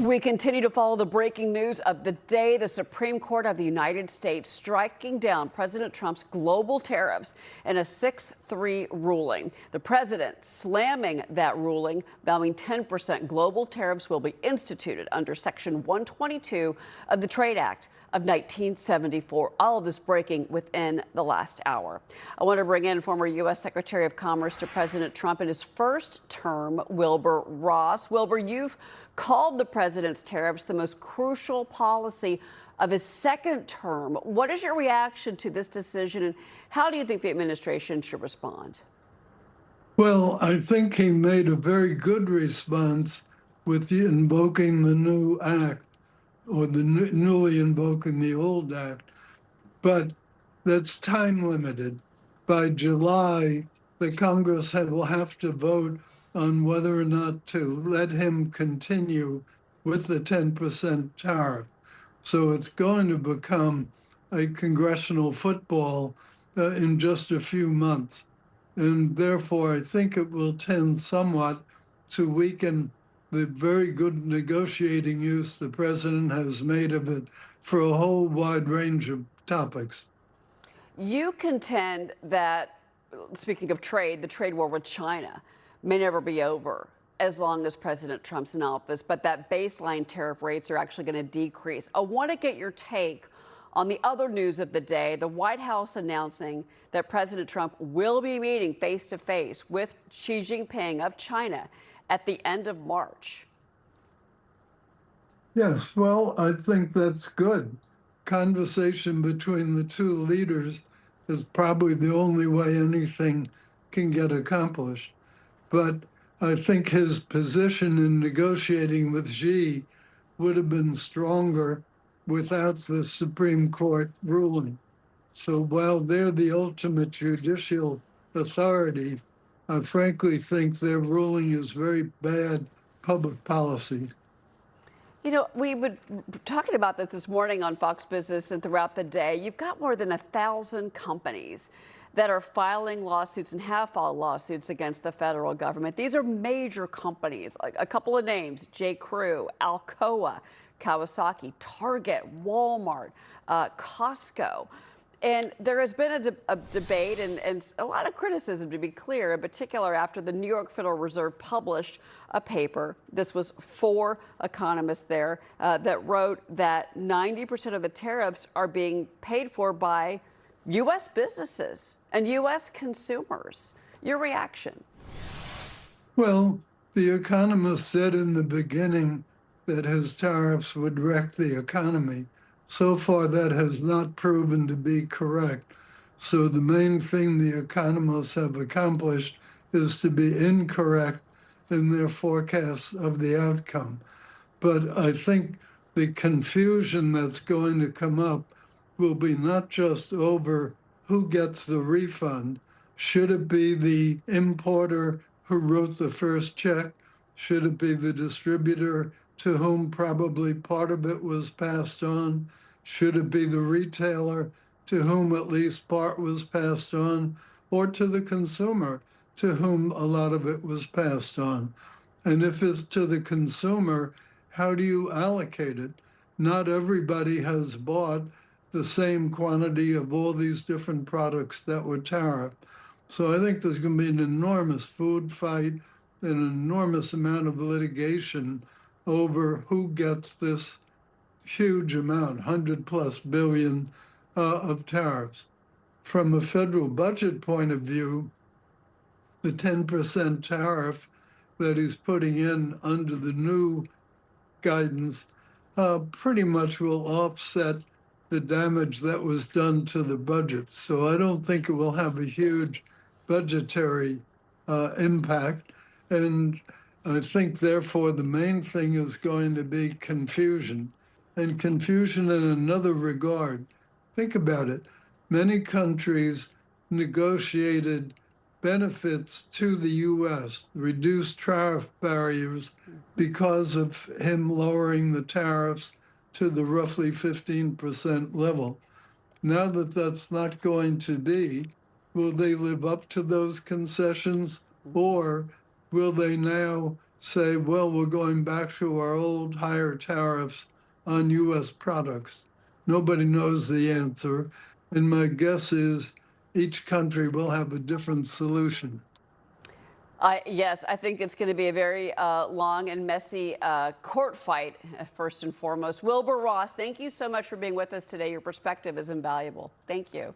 We continue to follow the breaking news of the day. The Supreme Court of the United States striking down President Trump's global tariffs in a 6-3 ruling. The president slamming that ruling, vowing 10% global tariffs will be instituted under Section 122 of the Trade Act of 1974. All of this breaking within the last hour. I want to bring in former U.S. Secretary of Commerce to President Trump in his first term, Wilbur Ross. Wilbur, you've called the president's tariffs the most crucial policy of his second term. What is your reaction to this decision, and how do you think the administration should respond? Well, I think he made a very good response with invoking the new act, or the newly invoking the old act, but that's time limited. By July, the Congress will have to vote on whether or not to let him continue with the 10% tariff. So it's going to become a congressional football in just a few months. And therefore, I think it will tend somewhat to weaken the very good negotiating use the president has made of it for a whole wide range of topics. You contend that, speaking of trade, the trade war with China may never be over as long as President Trump's in office, but that baseline tariff rates are actually going to decrease. I want to get your take on the other news of the day, the White House announcing that President Trump will be meeting face-to-face with Xi Jinping of China at the end of March. Yes, well, I think that's good. Conversation between the two leaders is probably the only way anything can get accomplished. But I think his position in negotiating with Xi would have been stronger without the Supreme Court ruling. So while they're the ultimate judicial authority, I frankly think their ruling is very bad public policy. You know, we were talking about this morning on Fox Business and throughout the day. You've got more than 1,000 companies that are filing lawsuits and have filed lawsuits against the federal government. These are major companies, like a couple of names: J.Crew, Alcoa, Kawasaki, Target, Walmart, Costco. And there has been a debate and a lot of criticism, to be clear, in particular after the New York Federal Reserve published a paper. This was 4 economists there that wrote that 90% of the tariffs are being paid for by U.S. businesses and U.S. consumers. Your reaction? Well, the economist said in the beginning that his tariffs would wreck the economy. So far, that has not proven to be correct. So the main thing the economists have accomplished is to be incorrect in their forecasts of the outcome. But I think the confusion that's going to come up will be not just over who gets the refund. Should it be the importer who wrote the first check? Should it be the distributor to whom probably part of it was passed on? Should it be the retailer to whom at least part was passed on? Or to the consumer to whom a lot of it was passed on? And if it's to the consumer, how do you allocate it? Not everybody has bought the same quantity of all these different products that were tariffed. So I think there's going to be an enormous food fight, an enormous amount of litigation over who gets this huge amount, 100+ billion of tariffs. From a federal budget point of view, the 10% tariff that he's putting in under the new guidance pretty much will offset the damage that was done to the budget. So I don't think it will have a huge budgetary impact. And I think, therefore, the main thing is going to be confusion. And confusion in another regard. Think about it. Many countries negotiated benefits to the U.S., reduced tariff barriers because of him lowering the tariffs to the roughly 15% level. Now that that's not going to be, will they live up to those concessions, or will they now say, well, we're going back to our old higher tariffs on U.S. products. Nobody knows the answer. And my guess is each country will have a different solution. Yes, I think it's going to be a very long and messy court fight, first and foremost. Wilbur Ross, thank you so much for being with us today. Your perspective is invaluable. Thank you.